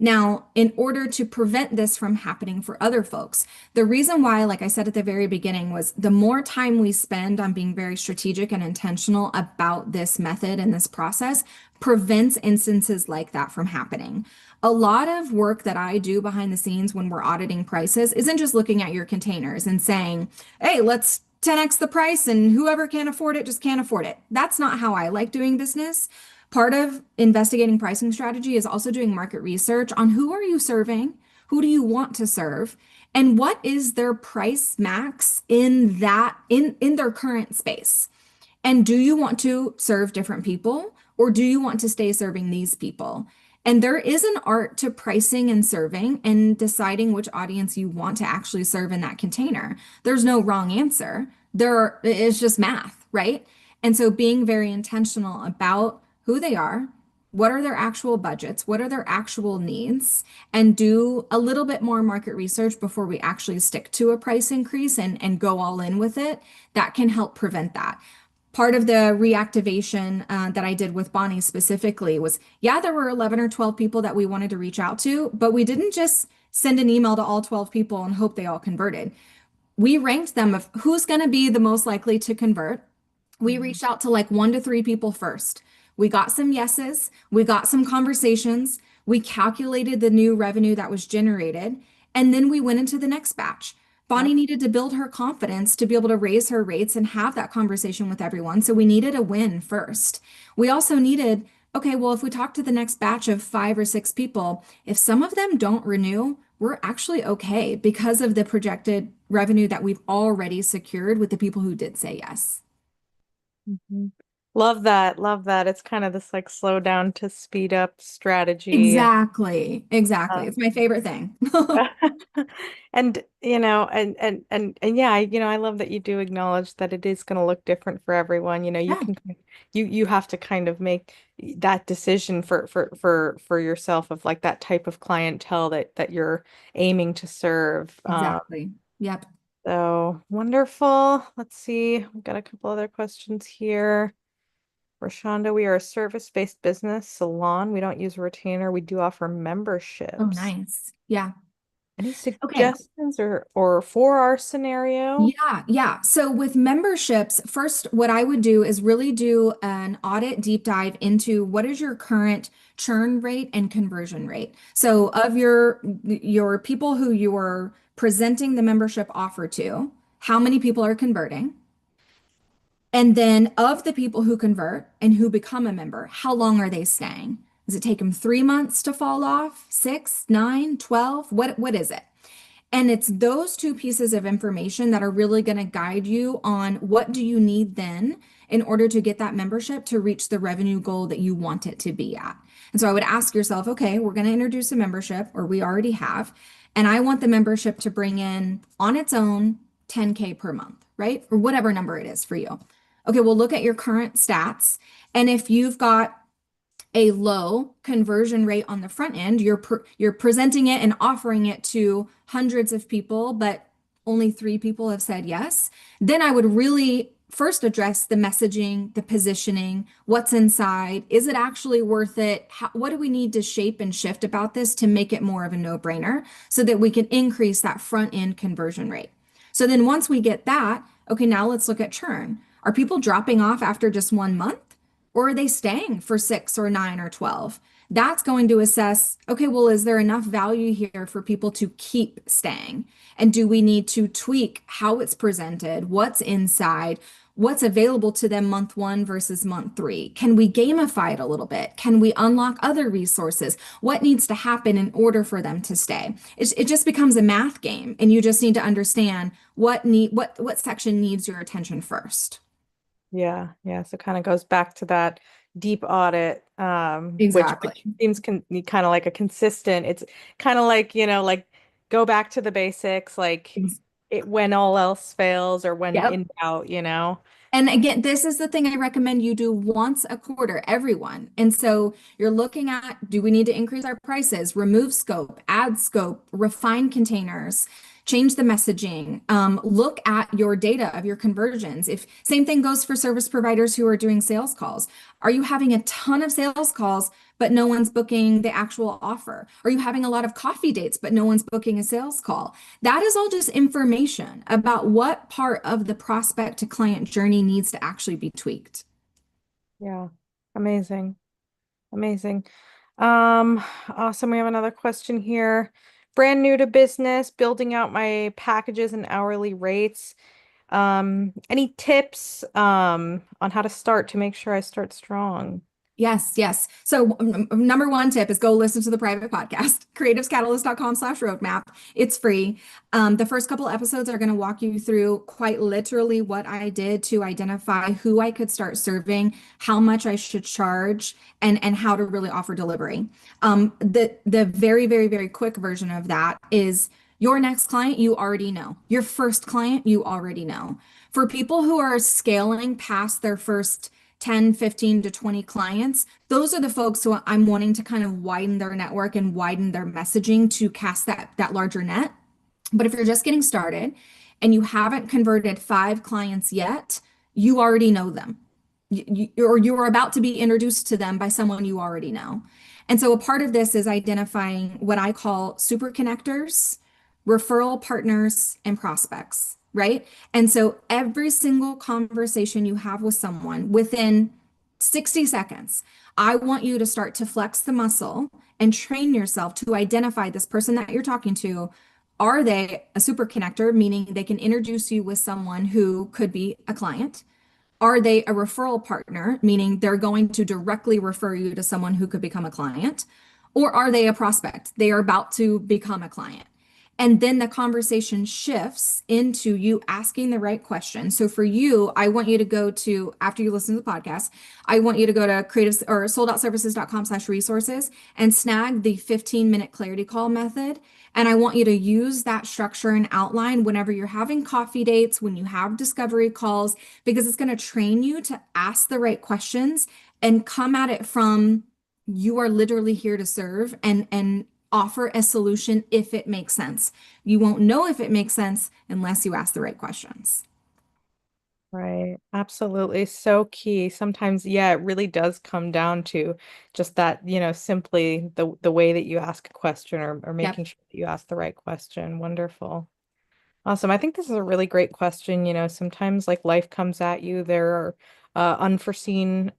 Now, in order to prevent this from happening for other folks, the reason why, like I said at the very beginning, was the more time we spend on being very strategic and intentional about this method and this process prevents instances like that from happening. A lot of work that I do behind the scenes when we're auditing prices isn't just looking at your containers and saying, hey, let's 10x the price and whoever can afford it just can't afford it. That's not how I like doing business. Part of investigating pricing strategy is also doing market research on who are you serving, who do you want to serve, and what is their price max in their current space. And do you want to serve different people or do you want to stay serving these people? And there is an art to pricing and serving and deciding which audience you want to actually serve in that container. There's no wrong answer. It's just math, right? And so being very intentional about who they are, what are their actual budgets, what are their actual needs, and do a little bit more market research before we actually stick to a price increase and go all in with it. That can help prevent that. Part of the reactivation that I did with Bonnie specifically was, yeah, there were 11 or 12 people that we wanted to reach out to, but we didn't just send an email to all 12 people and hope they all converted. We ranked them of who's going to be the most likely to convert. We Mhm. reached out to like 1 to 3 people first. We got some yeses, we got some conversations, we calculated the new revenue that was generated, and then we went into the next batch. Bonnie Yep. needed to build her confidence to be able to raise her rates and have that conversation with everyone. So we needed a win first. We also needed, okay, well, if we talk to the next batch of 5 or 6 people, if some of them don't renew, we're actually okay because of the projected revenue that we've already secured with the people who did say yes. Mhm. Love that. Love that. It's kind of this like slow down to speed up strategy. Exactly. Exactly. Um, It's my favorite thing. and and yeah, I love that you do acknowledge that it is going to look different for everyone. You Yeah, can you have to kind of make that decision for yourself of like that type of clientele that you're aiming to serve. exactly. Yep. So wonderful. Let's see. We've got a couple other questions here. Rashonda, we are a service-based business salon. We don't use a retainer. We do offer Oh, memberships. nice. Yeah. Any Okay. suggestions or for our scenario? Yeah, yeah. So with memberships, first, what I would do is really do an audit deep dive into what is your current churn rate and conversion rate. So of your people who you're presenting the membership offer to, how many people are converting? And then of the people who convert and who become a member, how long are they staying? Does it take them 3 months to fall off? 6, 9, 12? What is it? And it's those two pieces of information that are really going to guide you on what do you need then in order to get that membership to reach the revenue goal that you want it to be at. And so I would ask yourself, okay, we're going to introduce a membership, or we already have, and I want the membership to bring in on its own 10K per month, right? Or whatever number it is for you. Okay, we'll look at your current stats. And if you've got a low conversion rate on the front end, you're presenting it and offering it to hundreds of people, but only 3 people have said yes, then I would really first address the messaging, the positioning, what's inside. Is it actually worth it? What do we need to shape and shift about this to make it more of a no-brainer so that we can increase that front end conversion rate? So then once we get that, okay, now let's look at churn. Are people dropping off after just 1 month? Or are they staying for 6 or 9 or 12? That's going to assess, okay, well, is there enough value here for people to keep staying? And do we need to tweak how it's presented, what's inside, what's available to them month 1 versus month 3? Can we gamify it a little bit? Can we unlock other resources? What needs to happen in order for them to stay? It just becomes a math game, and you just need to understand what section needs your attention first. Yeah, yeah. So it kind of goes back to that deep audit, which Exactly. seems kind of like a consistent. It's kind of like, like go back to the basics, like it when all else fails or when Yep. in doubt. And again, this is the thing I recommend you do once a quarter, everyone. And so you're looking at, do we need to increase our prices, remove scope, add scope, refine containers, change the messaging, look at your data of your conversions. If same thing goes for service providers who are doing sales calls. Are you having a ton of sales calls, but no one's booking the actual offer? Are you having a lot of coffee dates, but no one's booking a sales call? That is all just information about what part of the prospect to client journey needs to actually be tweaked. Yeah. Amazing. Amazing. Awesome. We have another question here. Brand new to business, building out my packages and hourly rates. Any tips on how to start to make sure I start strong? Yes, yes. So number one tip is go listen to the private podcast, creativescatalyst.com/roadmap. It's free. The first couple episodes are going to walk you through quite literally what I did to identify who I could start serving, how much I should charge, and how to really offer delivery. The very, very, very quick version of that is your next client, you already know. Your first client, you already know. For people who are scaling past their first 10, 15 to 20 clients, those are the folks who I'm wanting to kind of widen their network and widen their messaging to cast that larger net. But if you're just getting started and you haven't converted 5 clients yet, you already know them. Or you're about to be introduced to them by someone you already know. And so a part of this is identifying what I call super connectors, referral partners, and prospects, right? And so every single conversation you have with someone within 60 seconds, I want you to start to flex the muscle and train yourself to identify this person that you're talking to. Are they a super connector, meaning they can introduce you with someone who could be a client? Are they a referral partner, meaning they're going to directly refer you to someone who could become a client? Or are they a prospect? They are about to become a client. And then the conversation shifts into you asking the right question. So for you, I want you to go to, after you listen to the podcast, I want you to go to creative or soldoutservices.com/resources and snag the 15-minute clarity call method. And I want you to use that structure and outline whenever you're having coffee dates, when you have discovery calls, because it's going to train you to ask the right questions and come at it from you are literally here to serve and offer a solution if it makes sense. You won't know if it makes sense unless you ask the right questions. Right. Absolutely. So key. Sometimes, yeah, it really does come down to just that, simply the way that you ask a question or Yep. making sure that you ask the right question. Wonderful. Awesome. I think this is a really great question. Sometimes like life comes at you, there are unforeseen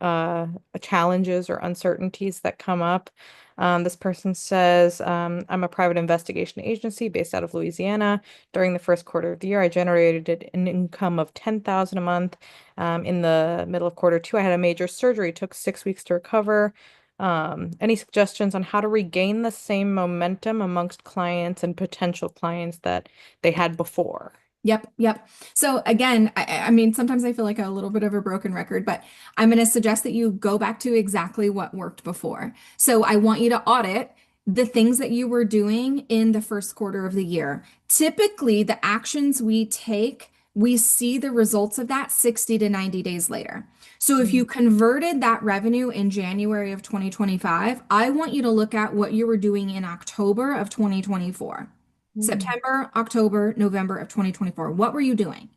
challenges or uncertainties that come up. This person says, I'm a private investigation agency based out of Louisiana. During the first quarter of the year, I generated an income of 10,000 a month. In the middle of quarter two, I had a major surgery. It took 6 weeks to recover. Any suggestions on how to regain the same momentum amongst clients and potential clients that they had before? Yep, yep. So again, I mean, sometimes I feel like a little bit of a broken record, but I'm going to suggest that you go back to exactly what worked before. So I want you to audit the things that you were doing in the first quarter of the year. Typically, the actions we take, we see the results of that 60 to 90 days later. So if you converted that revenue in January of 2025, I want you to look at what you were doing in October of 2024. Mm. September, October, November of 2024. What were you doing?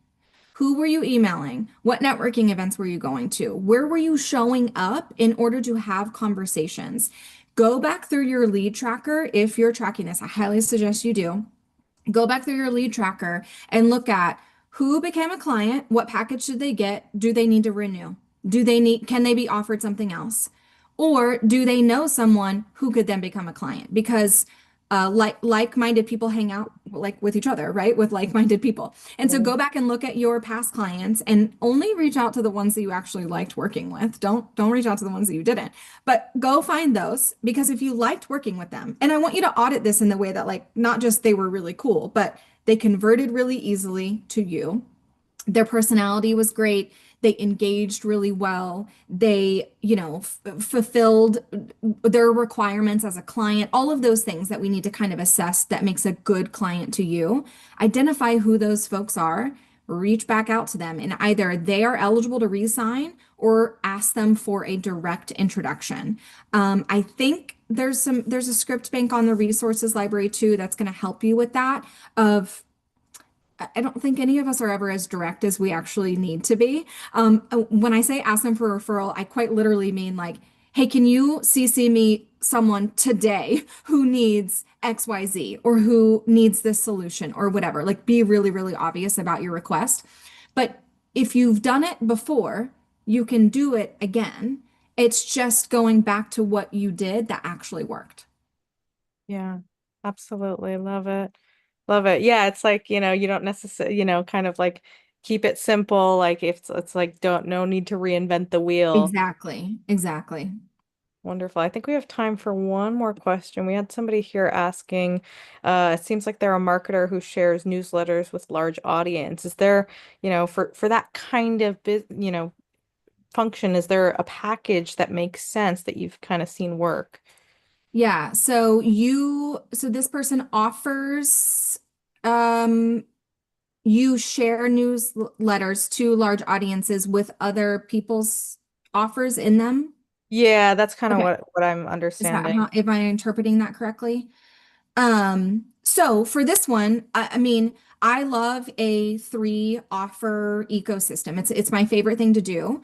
Who were you emailing? What networking events were you going to? Where were you showing up in order to have conversations? Go back through your lead tracker if you're tracking this. I highly suggest you do. Go back through your lead tracker and look at who became a client, what package did they get, do they need to renew? Can they be offered something else? Or do they know someone who could then become a client? Because like-minded people hang out like with each other, right? With like-minded people. And so Right. go back and look at your past clients and only reach out to the ones that you actually liked working with. Don't reach out to the ones that you didn't. But go find those because if you liked working with them, and I want you to audit this in the way that like not just they were really cool, but they converted really easily to you. Their personality was great. They engaged really well. They, fulfilled their requirements as a client, all of those things that we need to kind of assess that makes a good client to you. Identify who those folks are, reach back out to them, and either they are eligible to re-sign or ask them for a direct introduction. I think there's a script bank on the resources library too that's going to help you with that of I don't think any of us are ever as direct as we actually need to be. When I say ask them for a referral, I quite literally mean like, hey, can you CC me someone today who needs XYZ or who needs this solution or whatever? Like, be really, really obvious about your request. But if you've done it before, you can do it again. It's just going back to what you did that actually worked. Yeah, absolutely. Love it. Love it. Yeah, it's like, you don't necessarily, kind of like keep it simple. Like if it's like don't no need to reinvent the wheel. Exactly. Exactly. Wonderful. I think we have time for one more question. We had somebody here asking, it seems like they're a marketer who shares newsletters with large audience. Is there, for that kind of function, is there a package that makes sense that you've kind of seen work? Yeah, so this person offers, um, you share newsletters to large audiences with other people's offers in them. Yeah, that's kind of Okay. what I'm Is that understanding. how, am I interpreting that correctly? So for this one, I mean, I love a three offer ecosystem. It's my favorite thing to do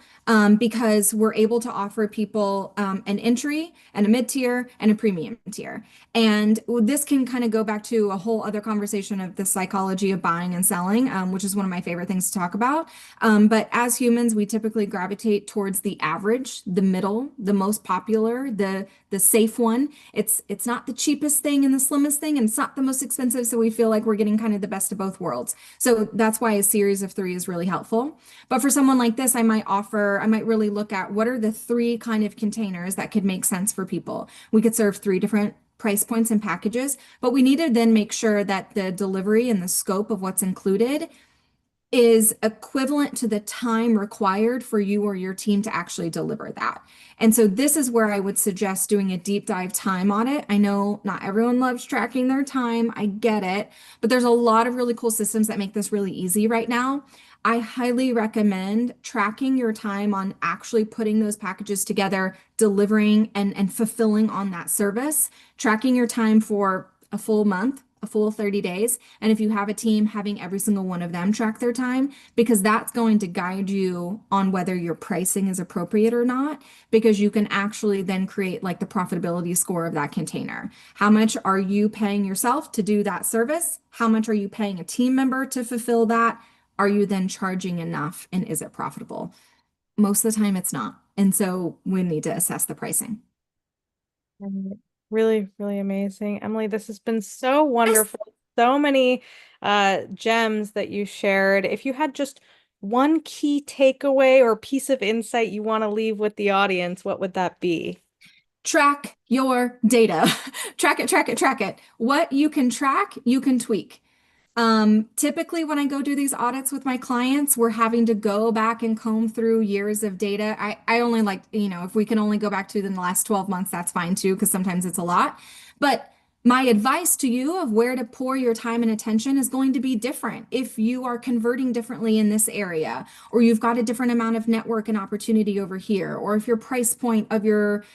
because we're able to offer people an entry and a mid-tier and a premium tier. And this can kind of go back to a whole other conversation of the psychology of buying and selling, which is one of my favorite things to talk about. But as humans, we typically gravitate towards the average, the middle, the most popular, the safe one. It's not the cheapest thing and the slimmest thing, and it's not the most expensive, so we feel like we're getting kind of the best of both worlds. So that's why a series of three is really helpful. But for someone like this, I might really look at what are the three kind of containers that could make sense for people. We could serve three different price points and packages, but we need to then make sure that the delivery and the scope of what's included is equivalent to the time required for you or your team to actually deliver that. And so this is where I would suggest doing a deep dive time audit. I know not everyone loves tracking their time. I get it, but there's a lot of really cool systems that make this really easy right now. I highly recommend tracking your time on actually putting those packages together, delivering and fulfilling on that service, tracking your time for a full month, a full 30 days. And if you have a team, having every single one of them track their time, because that's going to guide you on whether your pricing is appropriate or not, because you can actually then create like the profitability score of that container. How much are you paying yourself to do that service? How much are you paying a team member to fulfill that? Are you then charging enough and is it profitable? Most of the time, it's not. And so we need to assess the pricing. Really, really amazing. Emylee, this has been so Yes. wonderful. So many gems that you shared. If you had just one key takeaway or piece of insight you want to leave with the audience, what would that be? Track your data. Track it, track it, track it. What you can track, you can tweak. Typically, when I go do these audits with my clients, we're having to go back and comb through years of data. I only like, if we can only go back to the last 12 months, that's fine too, because sometimes it's a lot. But my advice to you of where to pour your time and attention is going to be different if you are converting differently in this area, or you've got a different amount of network and opportunity over here, or if your price point of your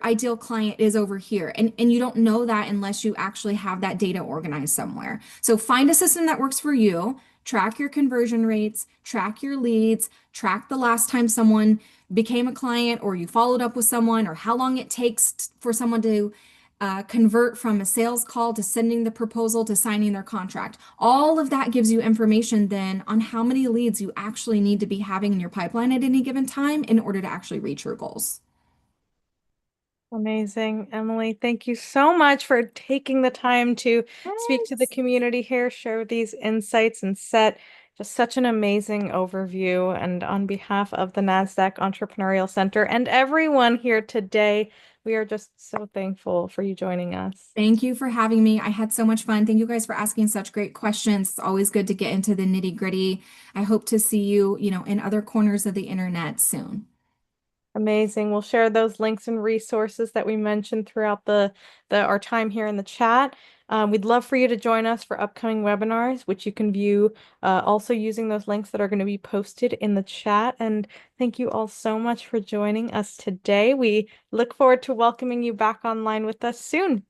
ideal client is over here. And you don't know that unless you actually have that data organized somewhere. So find a system that works for you, track your conversion rates, track your leads, track the last time someone became a client or you followed up with someone, or how long it takes for someone to convert from a sales call to sending the proposal to signing their contract. All of that gives you information then on how many leads you actually need to be having in your pipeline at any given time in order to actually reach your goals. Amazing, Emylee. Thank you so much for taking the time to speak to the Yes. community here, share these insights, and set just such an amazing overview. And on behalf of the NASDAQ Entrepreneurial Center and everyone here today, we are just so thankful for you joining us. Thank you for having me. I had so much fun. Thank you guys for asking such great questions. It's always good to get into the nitty-gritty. I hope to see you, in other corners of the internet soon. Amazing. We'll share those links and resources that we mentioned throughout the our time here in the chat. We'd love for you to join us for upcoming webinars, which you can view also using those links that are going to be posted in the chat. And thank you all so much for joining us today. We look forward to welcoming you back online with us soon.